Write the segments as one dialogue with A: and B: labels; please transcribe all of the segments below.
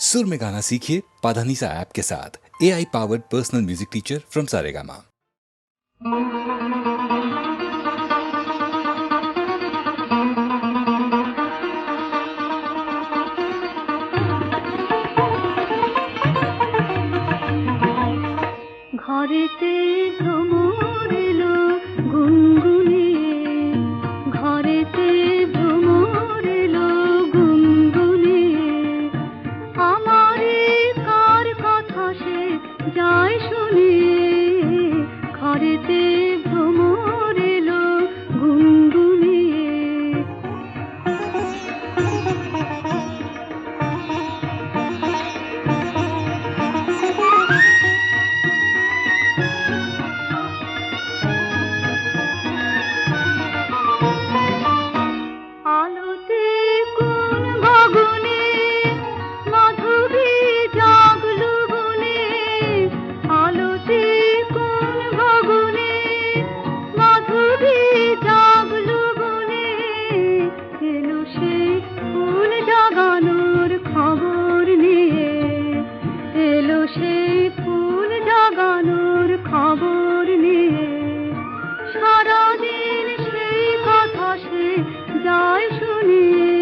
A: सुर में गाना सीखिए पाधानीसा ऐप के साथ। AI powered personal music teacher from Saregama.
B: ঘরেতে ভ্রমর এলো গুনগুনিয়ে, ঘরেতে ভ্রমর এলো গুনগুনিয়ে। আমারে কার কথা সে যায় শুনিয়ে, ঘরেতে ভ্রমর এলো গুনগুনিয়ে। আলোতে কোন গগনে মাধবী জাগলো বনে, আলোতে কোন গগনে মাধবী জাগলো বনে। এলো সে ফুল জাগানোর খবর নিয়ে, এলো সে ফুল জাগানোর খবর নিয়ে। সারাদিন সেই কথা সে যায় শুনিয়ে,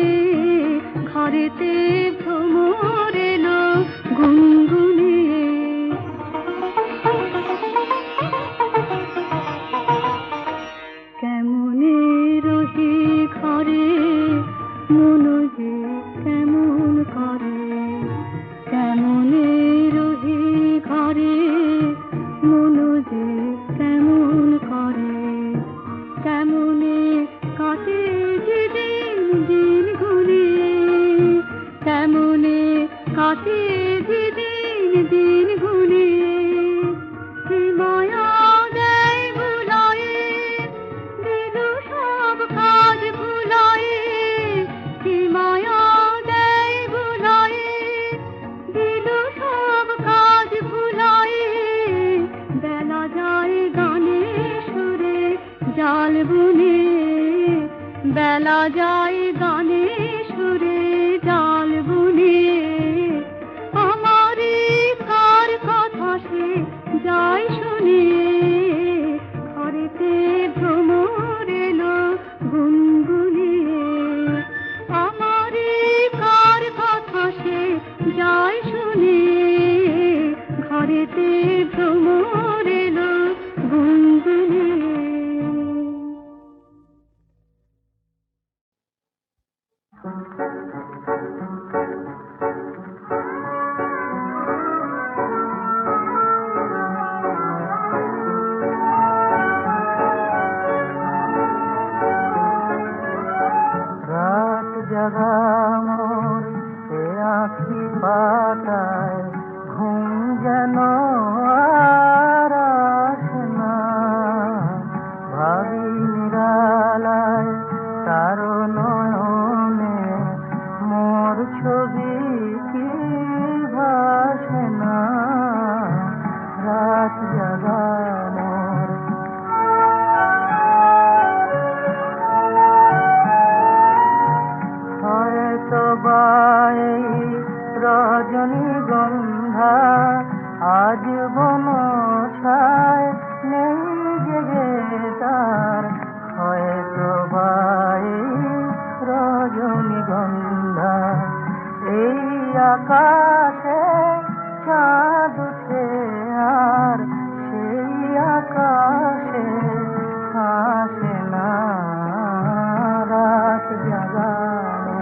B: ঘরেতে ভ্রমর এলো গুনগুনিয়ে। কেমনে রহি ঘরে মন যে কেমন করে, কেমনে রহি ঘরে মন যে কেমন করে। কেমনে কাটে যে দিন দিন গুনিয়ে, কেমনে কাটে যে দিন দিন গুনিয়ে। কি মায়া দেয় ভুলায়ে, দিল সব কাজ ভুলায়ে। কি মায়া দেয় ভুলায়ে, দিল সব কাজ ভুলায়ে। বেলা যায় গানে সুরে জাল বুনে, বেলা যায় গানে সুরে জাল বুনে। আমারে কার কথা সে যায় শুনিয়ে, ঘরেতে ভ্রমর এলো গুনগুনিয়ে। আমারে কার কথা সে যায় শুনিয়ে, ঘরেতে ভ্রমর এলো গুনগুনিয়ে।
C: রাত জাগা মোর এ আঁখি পাতায়, ঘুম যেন আর আসে না। ভাবি নিরালায় তার নয়নে মোর ছবি কি ভাসে না। রাত জাগা মোর হয়তো বাই রজনীগন্ধা আজ বনছায় নেই জেগে তার। হয়তো বাই রজনীগন্ধা এই আকাশে চাঁদ উঠে আর সেই আকাশে হাসে না। রাত জাগানো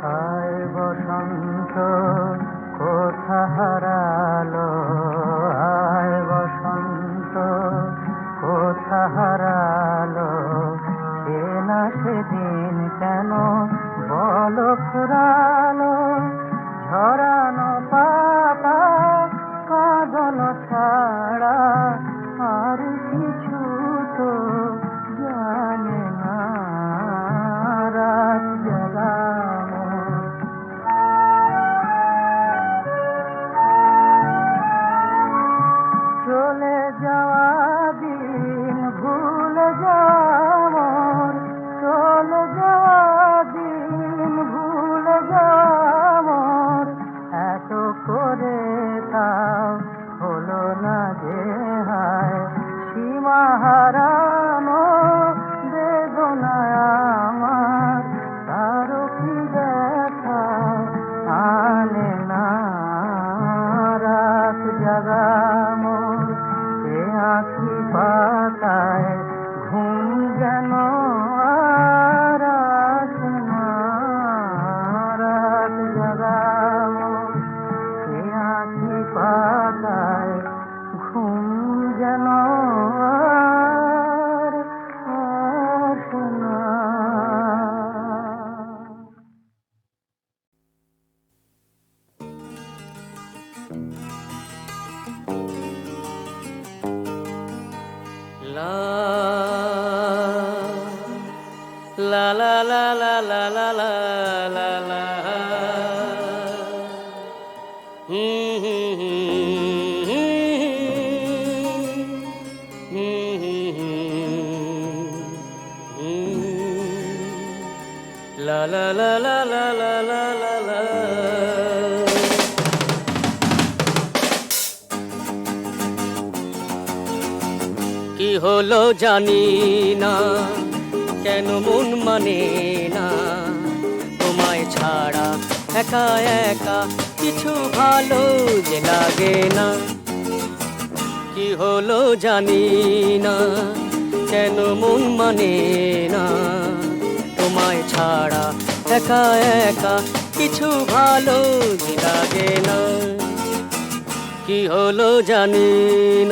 C: হায় বসন্ত কোথা হারালো, হায় বসন্ত কোথা হারালো। সে না সেদিন কেন বলো ফুরালো, ঝরানো পাতা কাঁদন ছাড়া আর কিছু তো জানে না। রাত জাগানো চলে যাওয়া দিন ভুলে যাওয়ার
D: লা লা লা লা লা লা লা লা লা হুম হুম হুম হুম লা লা লা লা লা লা লা লা লা কি হলো জানি না কেন মন মানে না তোমায় ছাড়া একা একা কিছু ভালো যে লাগে না কি হলো জানি না কেন মন মানে না তোমায় ছাড়া একা একা কিছু ভালো যে লাগে না কি হলো জানি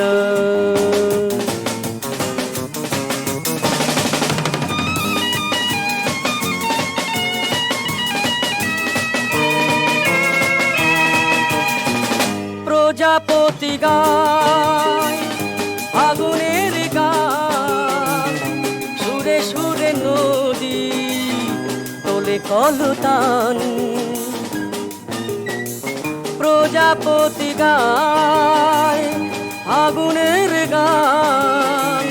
D: না প্রজাপতি গায় আগুনের গান সুরে সুরে নদী তোলে কলতান প্রজাপতি গায় আগুনের গান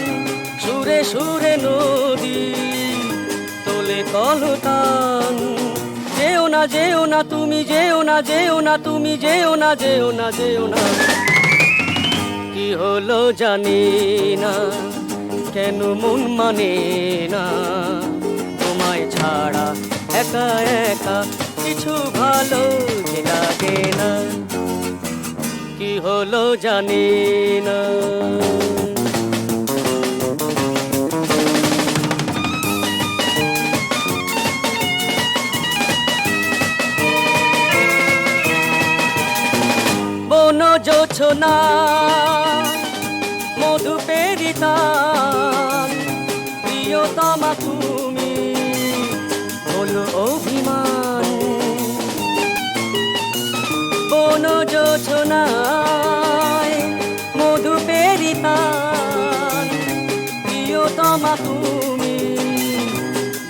D: সুরে সুরে নদী তোলে কলতান যেও না যেও না তুমি যেও না যেও না তুমি যেও না যেও না যেও না কি হলো জানি না কেন মন মানে না তোমায় ছাড়া একা একা কিছু ভালো যে লাগে না কি হলো জানি না বন জোছনা মধু পেরিতাম প্রিয়তমা তুমি হলো অভিমান বন জোছনায় মধু পেরিতাম প্রিয়তমা তুমি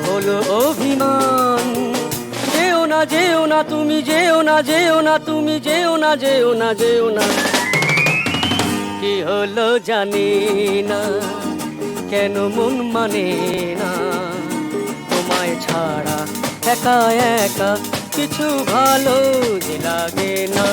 D: হলো অভিমান যেও না যেও না তুমি যেও না যেও না তুমি যেও না যেও না যেও না কি হলো জানি না কেন মন মানে না তোমায় ছাড়া একা একা কিছু ভালো যে লাগে না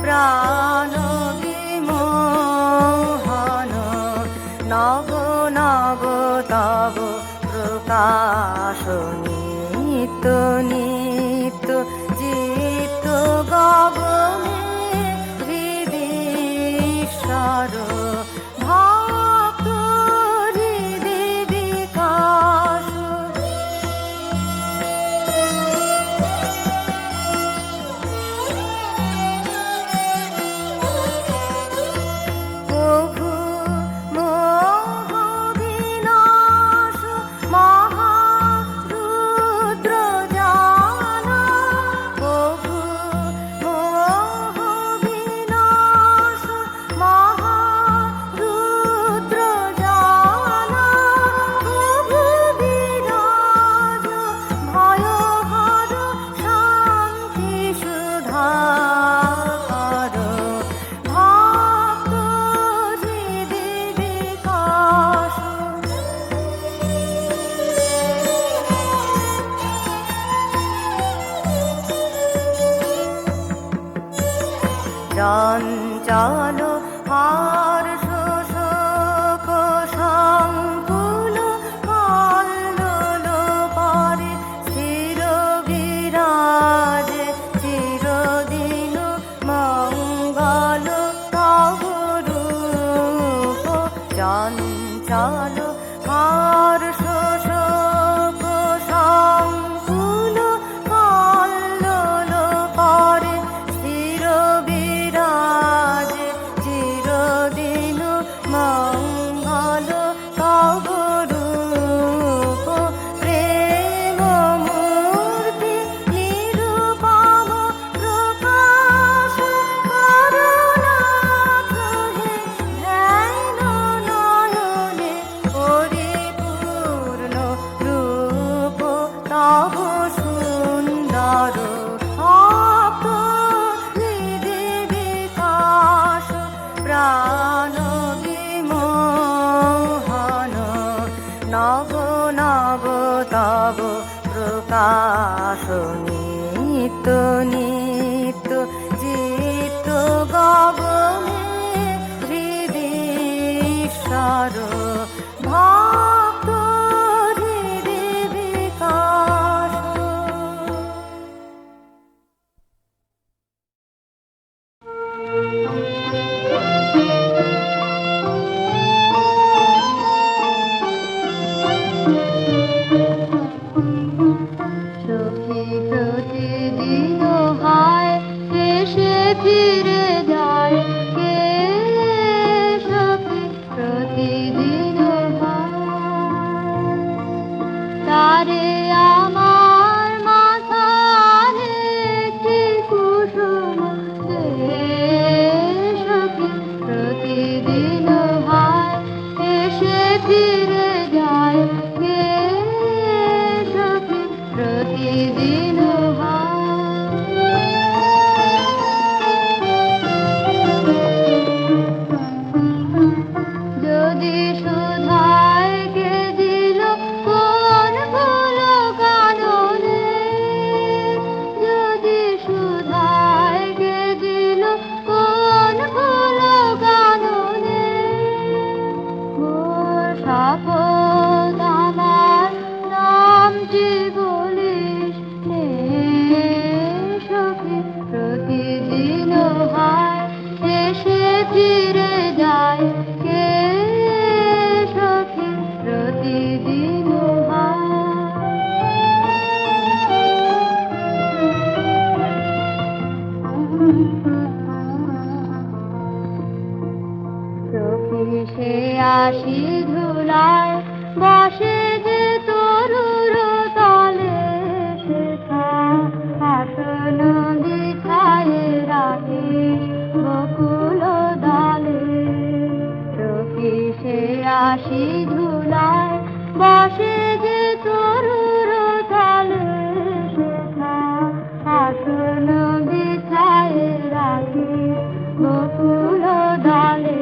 B: প্রাণ বিমোহন নব নব তব প্রকাশ নিত্য নিত্য চিত্ত গগনে হৃদীশ্বর ভক্ত হৃদি বিকাশ প্রভু মোহ বিনাশ মহারুদ্র জানা প্রভু মোহ বিনাশ মহারুদ্র জানা প্রভু বিরাজ ভয়হর শান্তি সুধাকর ভক্ত হৃদি বিকাশ চঞ্চল হর্ষ শোক সংকুল কল্লোল পরে স্থির বিরাজে চিরদিন মঙ্গল তব রূপ চঞ্চল হর্ষ শোক সংকুল কল্লোল পরে স্থির বিরাজে চিরদিন মঙ্গল তার ভক্ত হৃদে বিকাশ।
E: সখী প্রতিদিন হায় এসে ফিরে যায় কে, সখী প্রতিদিন হায় তারে আমার মাথার একটি কুসুম দে, সখী প্রতিদিন হায় এসে ফিরে যায় কে, সখী প্রতিদিন যদি সুধায় কে দিল কোন ফুল কাননে, যদি সুধায় কে দিল কোন ফুল কাননে, মোর শপথ আমার নামটি বলিস নে, সখী প্রতিদিন হায় এসে ফিরে যায় কে, সখী প্রতিদিন সখী সে আসি ধুলায় বসে যে তরুর তলে, সেথা আসন বিছায় রাখিস বকুল ডালে, সখী সে আসি ধুলায় বসে যে তরুর তলে, সেথা আসন বিছায় রাখিস বকুল ডালে,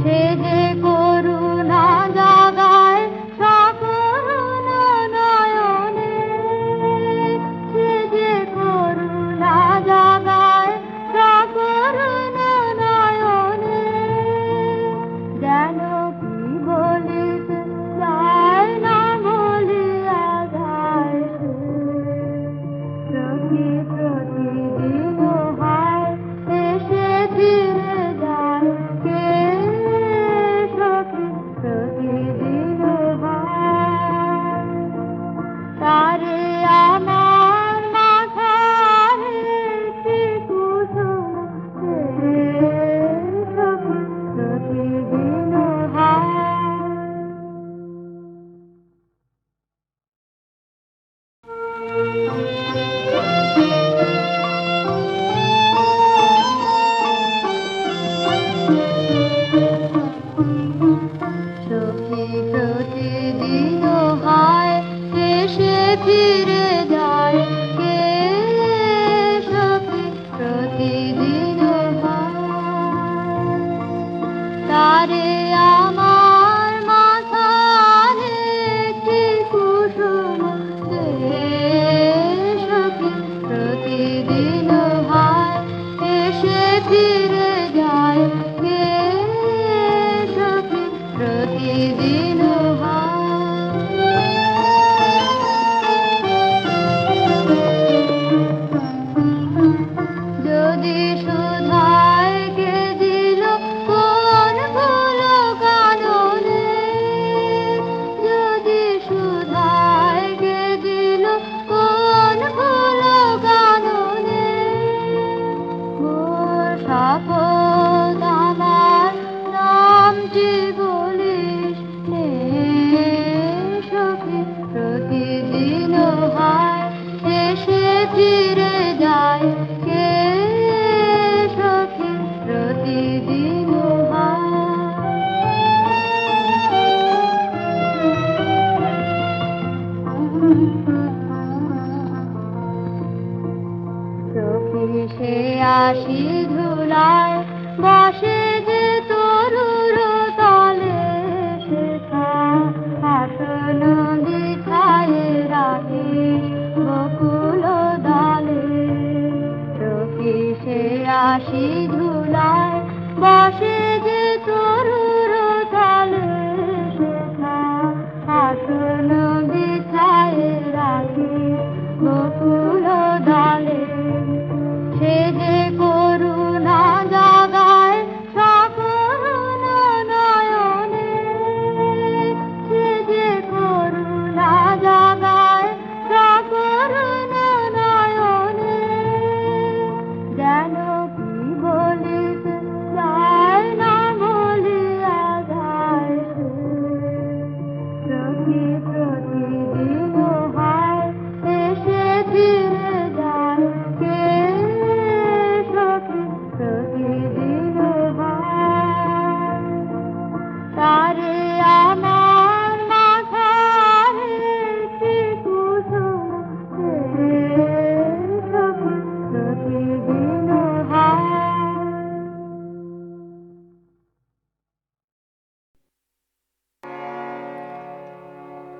E: সে যে করুণা জাগায় সকরুণ নয়নে, সে যে করুণা জাগায় সকরুণ নয়নে, যেন কি বলিতে চায় না বলিয়া যায় সে, সখী প্রতিদিন হায় এসে ফিরে যায় কে, সখী প্রতিদিন হায় তারে আমার মাথার একটি কুসুম দে, সখী প্রতিদিন হায়। সখী প্রতিদিন হায় এসে ফিরে যায় কে, সখী প্রতিদিন হায় তারে আমার মাথার একটি কুসুম দে, সখী প্রতিদিন হায় এসে ফিরে যায় কে, সখী প্রতিদিন যদি সুধায় কে দিল কোন ফুল কাননে, যদি সুধায় কে দিল কোন ফুল কাননে, মোর শপথ আমার নামটি বলিস নে, সখী প্রতিদিন হায় এসে ফিরে যায় কে, সখী প্রতিদিন সখী সে আসি ধুলায় বসে যে তরুর তলে,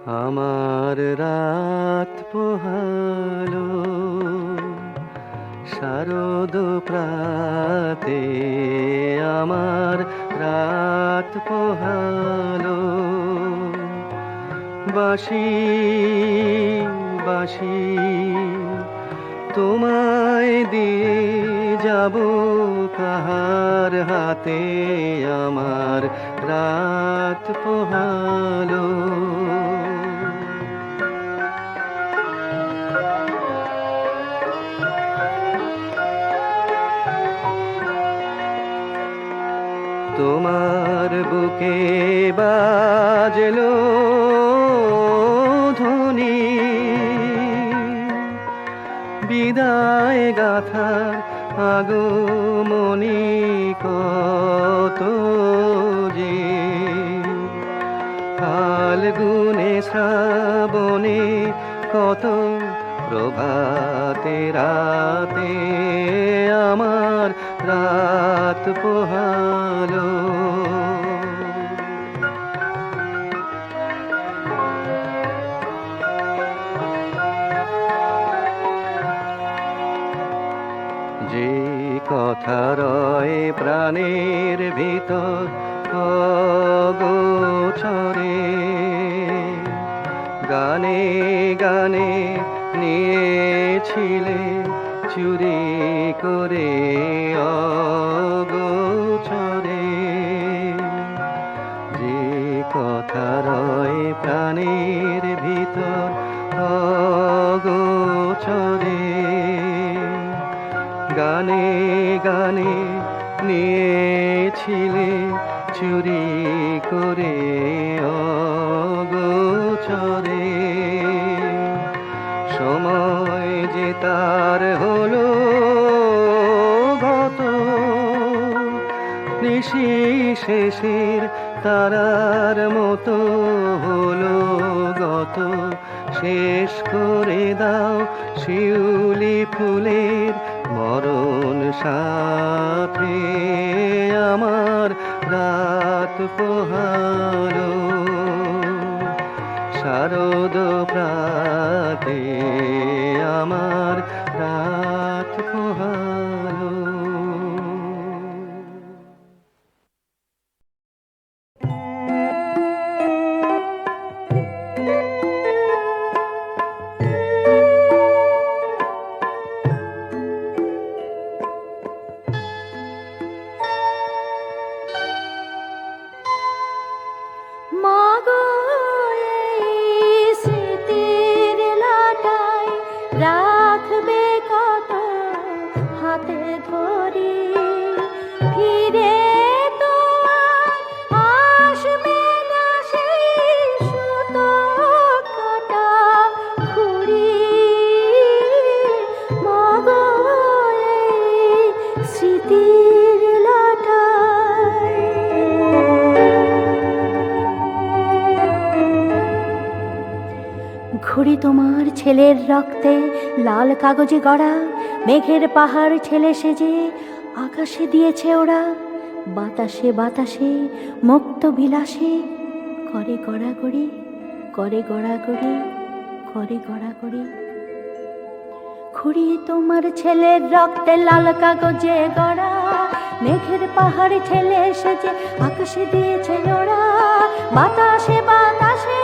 C: আমার রাত পোহালো শারদ প্রাতে, আমার রাত পোহালো। বাঁশি বাঁশি তোমায় দিয়ে যাব কাহার হাতে, আমার রাত পোহালো। তোমার বুকে বাজলো ধ্বনি বিদায় গাথার আগমনী, কত যে ফাল্গুনে শ্রাবণে, কত প্রভাতে রাতে আমার রাত পোহালো। যে কথা রয় প্রাণের ভিতর অগোচরে, গানে গানে নিয়েছিলে চুরি করে অগোচরে। যে কথা রয় প্রাণের ভিতর অগোচরে, গানে গানে নিয়েছিলে চুরি করে অগোচরে। সময় যে তার হলো গত, নিশি শেষের তারার মতো হলো গত। শেষ করে দাও শিউলি ফুলের মরণ সাথে, আমার রাত পোহালো। শারদ প্রাতে আমার রাত পোহালো।
B: মাগো এই স্মৃতির লাটায় রাখবে কত হাতে ধরি, ফিরে তো আর আসবে না সেই সুতো কাটা ঘুড়ি। মাগো এই স্মৃতির লাটায়। ঘুড়ি তোমার ছেলের রক্তে লাল কাগজে গড়া, মেঘের পাহাড় ছেলে সেজে আকাশে দিয়েছে ওরা। বাতাসে বাতাসে মুক্ত বিলাসে করে গড়াগড়ি, করে গড়াগড়ি, করে গড়াগড়ি। ঘুড়ি তোমার ছেলের রক্তে লাল কাগজে গড়া, মেঘের পাহাড় ছেলে সেজে আকাশে দিয়েছে ওরা। বাতাসে বাতাসে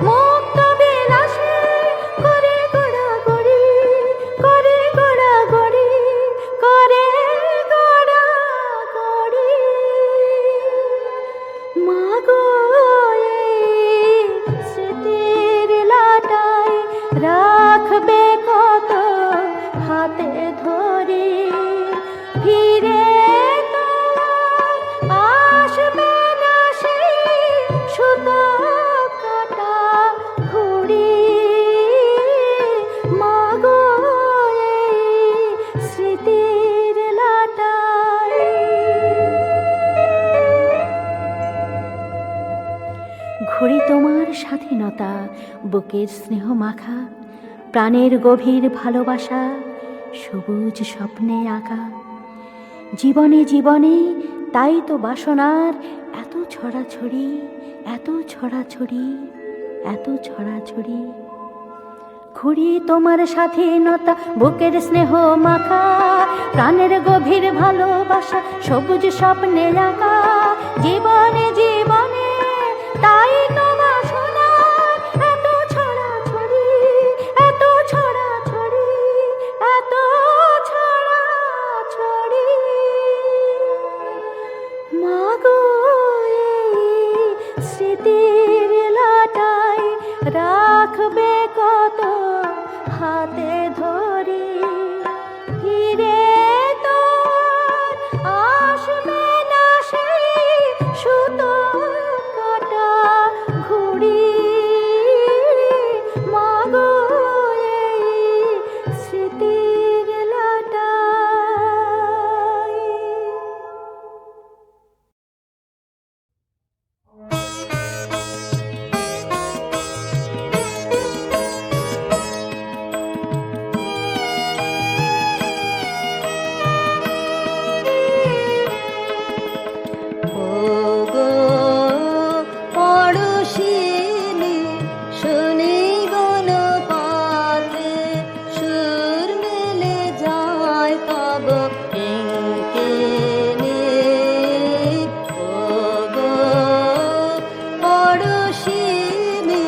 B: মুক্ত বিলাসে করে গড়াগড়ি, করে গড়াগড়ি, করে গড়াগড়ি। মাগো এই স্মৃতির লাটায় রাখবে কত হাতে ধরি, ফিরে তো আসবে না সেই সুতো কাটা ঘুড়ি। মাগো এই স্মৃতির লাটায়। ঘুড়ি তোমার স্বাধীনতা, বুকের স্নেহ মাখা, প্রাণের গভীর ভালোবাসা, সবুজ স্বপ্নে আঁকা। জীবনে জীবনে তাই তো বাসনার এত ছড়াছড়ি, এত ছড়াছড়ি, এত ছড়াছড়ি। ঘুরি তোমার স্বাধীনতা বুকের স্নেহ মাখা, প্রাণের গভীর ভালোবাসা সবুজ স্বপ্নে রাখা। জীবনে জীবনে তাই তোমার শোনার এত ছড়াছড়ি, এত ছড়াছড়ি, এত ছড়াছড়ি। মাগো এই স্মৃতির লাটায় রাখবে কত হাতে ধরি, ফিরে তোর আসবে না সেই সুতো কাটা ঘুড়ি। মাগো এই স্মৃতির লাটায়।
E: ওগো পড়শিনী শুনি গুণ পাতে, সুর মিলে যায় তব কিঙ্কিণী। ওগো পড়শিনী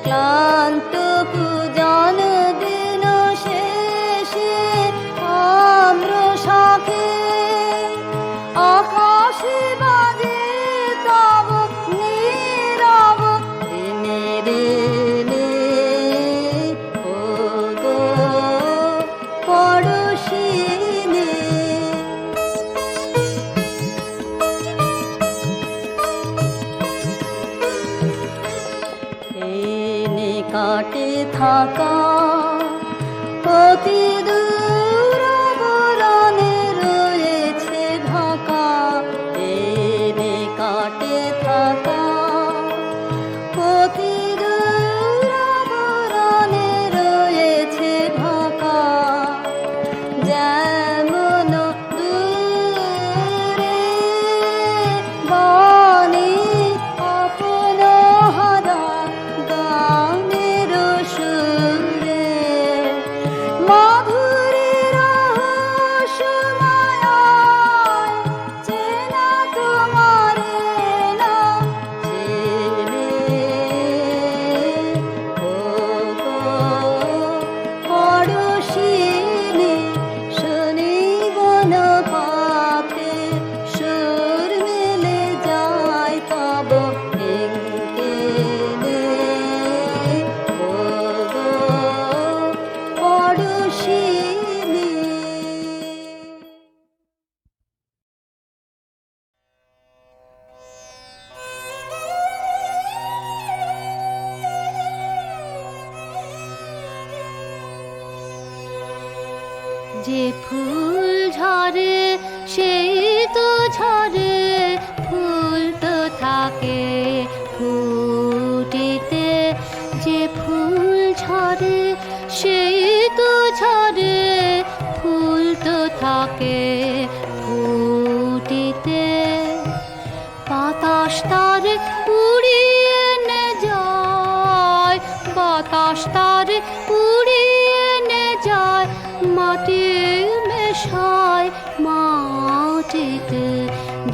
E: ক্লান্ত পূজন দিন শেষে আম্র শাখে, আকাশে বাজে তব নীরব নীরিনে। ওগো পড়শিনী এনে কাটে থাকা অতি দূর বরণে রয়েছে ঢাকা। এনে কাটে থাকা অতি দূর বরণে রয়েছে ঢাকা। যেমন দূরে বাণী আপন হারা গানের সুরে, মাধুরী রহস্যময় চেনা তোমারে না চেনে। ওগো পড়শিনী শুনি বন পাতে, সুর মিলে যায় তব কিঙ্কিণী। ওগো পড়শিনী যে ফুল ঝরে সেই তো ঝরে, ফুল তো থাকে ফুটিতে। যে ফুল ঝরে সেই তো ঝরে, ফুল তো থাকে ফুটিতে। বাতাস তারে উড়িয়ে নে যায়, বাতাস তারে উড়িয়ে নে যায়, মাটি মেশায় মাটিতে।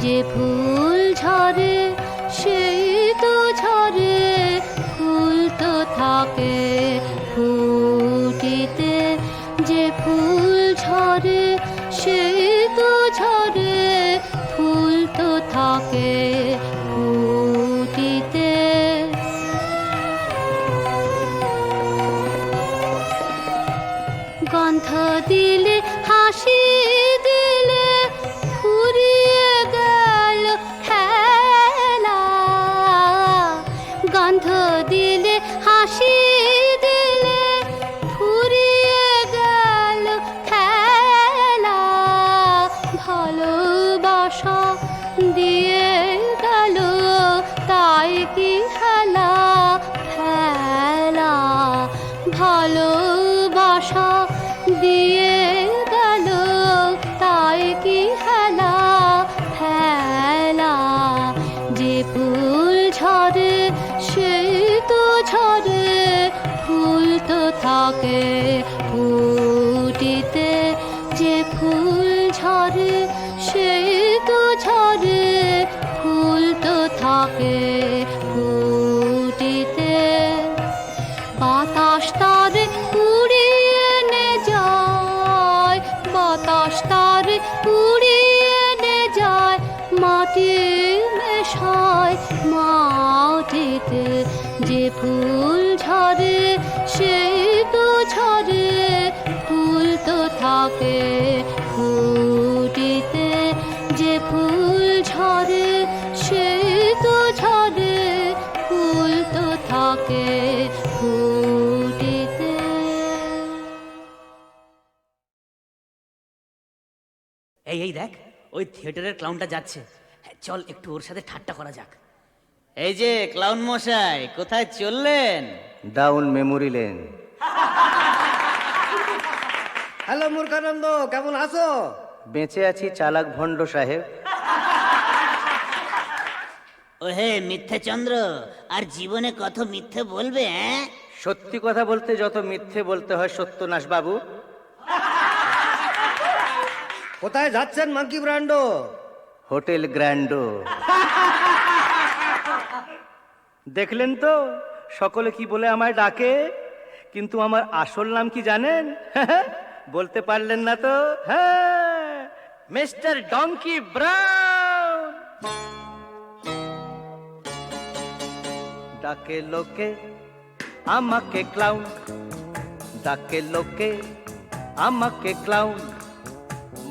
E: যে ফুল ঝরে সেই তো ঝরে, ফুল তো থাকে ফুটিতে। যে ফুল ঝরে সেই তো ঝরে, ফুল তো থাকে ফুটিতে। গন্ধ দিলে হাসি দিলে ফুরিয়ে গেল খেলা। গন্ধ দিলে হাসি দিলে ফুরিয়ে গেল খেলা। ভালোবাসা দিয়ে গেল তাই কি হেলা খেলা। ভালোবাসা দিয়ে গেল ফুটিতে যে ফুল ঝরে সেই তো ঝরে ফুল তো থাকে ফুটিতে বাতাস তারে উড়িয়ে নে যায় বাতাস তারে উড়িয়ে নে যায় মাটি মেশায় মাটিতে যে ফুল ঝরে সেই তো ঝরে ফুল তো থাকে ফুটিতে যে ফুল ঝরে সেই তো ঝরে ফুল তো থাকে ফুটিতে।
D: এই এই দেখ, ওই থিয়েটারের ক্লাউনটা যাচ্ছে। চল একটু ওর সাথে ঠাট্টা করা যাক। এই যে ক্লাউন মশাই, কোথায় চললেন?
C: Down memory lane.
F: হ্যালো মূর্খানন্দ, কেমন আছো?
C: বেঁচে আছি চালাক ভণ্ড সাহেব।
D: ও হে মিথ্যে চন্দ্র, আর জীবনে কত মিথ্যে বলবে?
C: সত্যি কথা বলতে যত মিথ্যে বলতে হয় সত্যনাশ বাবু।
F: কোথায় যাচ্ছেন মাঙ্কি ব্র্যান্ডো?
C: হোটেল গ্র্যান্ডো। দেখলেন তো সকলে কি বলে আমায় ডাকে, কিন্তু আমার আসল নাম কি জানেন? বলতে পারলেন না তো? হ্যাঁ, মিস্টার ডঙ্কি ব্রাউন। ডাকে লোকে আমাকে ক্লাউন, ডাকে লোকে আমাকে ক্লাউন।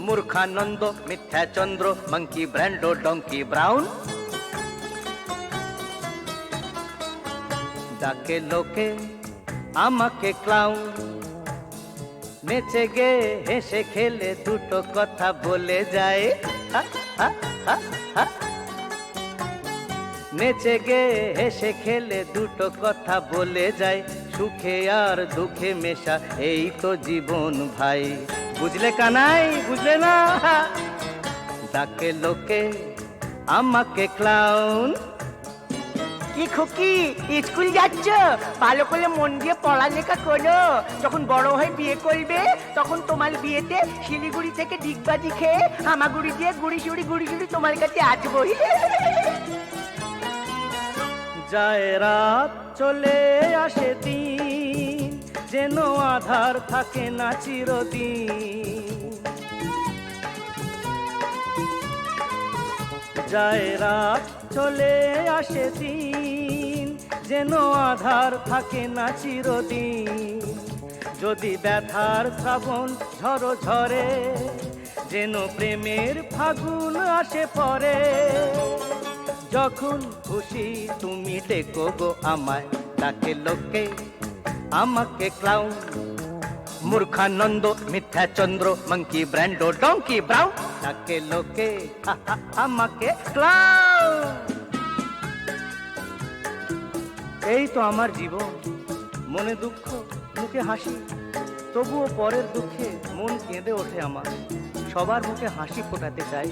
C: মূর্খানন্দ, মিথ্যা চন্দ্র, মাঙ্কি ব্র্যান্ডো, ডঙ্কি ব্রাউন। ডাকে লোকে আমাকে ক্লাউন, নেচে গে হেসে খেলে দুটো কথা বলে যায়। হা, হা, হা, হা। নেচে গে হেসে খেলে দুটো কথা বলে যায়, সুখে আর দুঃখে মেশা এই তো জীবন ভাই। বুঝলে কানাই, বুঝলে না? ডাকে লোকে আমাকে ক্লাউন।
G: কি খুকি, স্কুল যাচ্ছ? ভালো করে মন দিয়ে পড়ালেখা করো। যখন বড় হয়ে বিয়ে করবে তখন তোমার বিয়েতে শিলিগুড়ি থেকে ডিগবাজি খেয়ে হামাগুড়ি দিয়ে গুড়ি সুড়ি তোমার কাছে আসবো।
C: যায় রাত চলে আসে দিন, যেন আধার থাকে না চিরদিন। যায় রাত চলে আসে দিন, যেন আধার থাকে না চিরদিন। যদি ব্যথার শ্রাবণ ঝড়ো ঝরে, যেন প্রেমের ফাগুন আসে পরে। যখন খুশি তুমি ডেকো গো আমায়, ডাকে লোকে আমাকে ক্লাউন। মূর্খানন্দ, মিথ্যা চন্দ্র, মাঙ্কি ব্র্যান্ডো, ডঙ্কি ব্রাউন। ডাকে লোকে আমাকে ক্লাউন। এই তো আমার জীবন, মনে দুঃখ মুখে হাসি, তবুও পরের দুঃখে মন কেঁদে ওঠে আমার। সবার মুখে হাসি ফোটাতে চাই।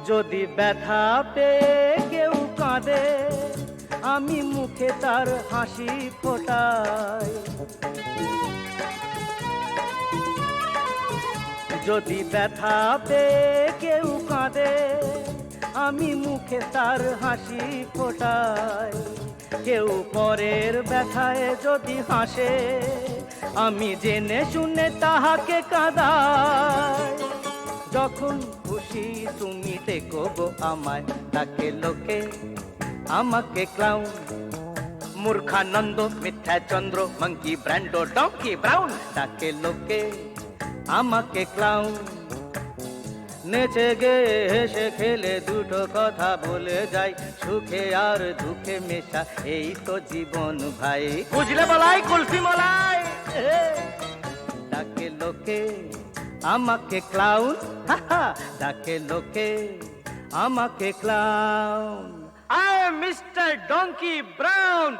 C: যদি ব্যথা পেয়ে কেউ কাঁদে, আমি মুখে তার হাসি ফোটাই। যদি ব্যথা পেয়ে কেউ কাঁদে, আমি মুখে তার হাসি ফোটাই। কেউ পরের ব্যথায় যদি হাসে, আমি জেনে শুনে তাহাকে কাঁদাই। যখন খুশি তুমি দেখো গো আমায়, ডাকে লোকে আমাকে ক্লাউন। মূর্খানন্দ, মিথ্যা চন্দ্র, মাঙ্কি ব্র্যান্ডো, ডঙ্কি ব্রাউন। ডাকে লোকে আমাকে ক্লাউন। নেচে গে হেসে খেলে দুটো কথা বলে যাই, সুখে আর দুঃখে মেশা এই তো জীবন ভাই। বুঝলে বলাই, কুলফি মলাই। ডাকে লোকে আমাকে ক্লাউন, ডাকে লোকে আমাকে clown. I am Mr. Donkey Brown.